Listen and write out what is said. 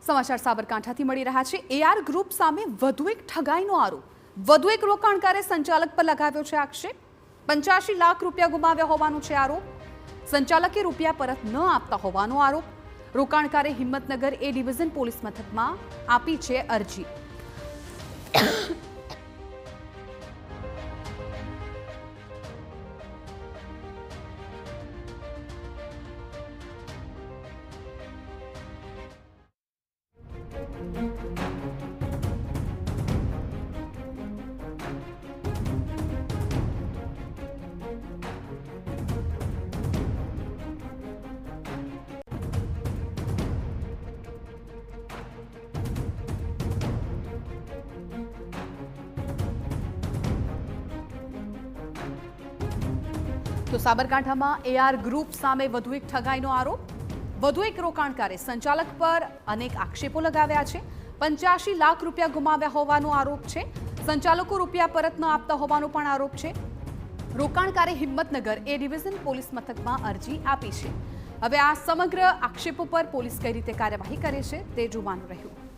સમાચાર સાબરકાંઠાથી મળી રહ્યા છે। એઆર ગ્રુપ સામે વધુ એક ઠગાઈનો આરોપ। વધુ એક રોકાણકારે સંચાલક પર લગાવ્યો છે આક્ષેપ। 85 લાખ રૂપિયા ગુમાવ્યા હોવાનો છે આરોપ। સંચાલકે રૂપિયા પરત ન આપતા હોવાનો આરોપ। રોકાણકારે હિંમતનગર એ ડિવિઝન પોલીસ મથકમાં આપી છે અરજી। તો સાબરકાંઠામાં એઆર ગ્રુપ સામે વધુ એક ઠગાઈનો આરોપ। વધુ એક રોકાણકારે સંચાલક પર અનેક આક્ષેપો લગાવ્યા છે। 85 લાખ રૂપિયા ગુમાવ્યા હોવાનો આરોપ છે। સંચાલકો રૂપિયા પરત ન આપતા હોવાનો પણ આરોપ છે। રોકાણકારે હિંમતનગર એ ડિવિઝન પોલીસ મથકમાં અરજી આપી છે। હવે આ સમગ્ર આક્ષેપો પર પોલીસ કઈ રીતે કાર્યવાહી કરે છે તે જોવાનું રહ્યું।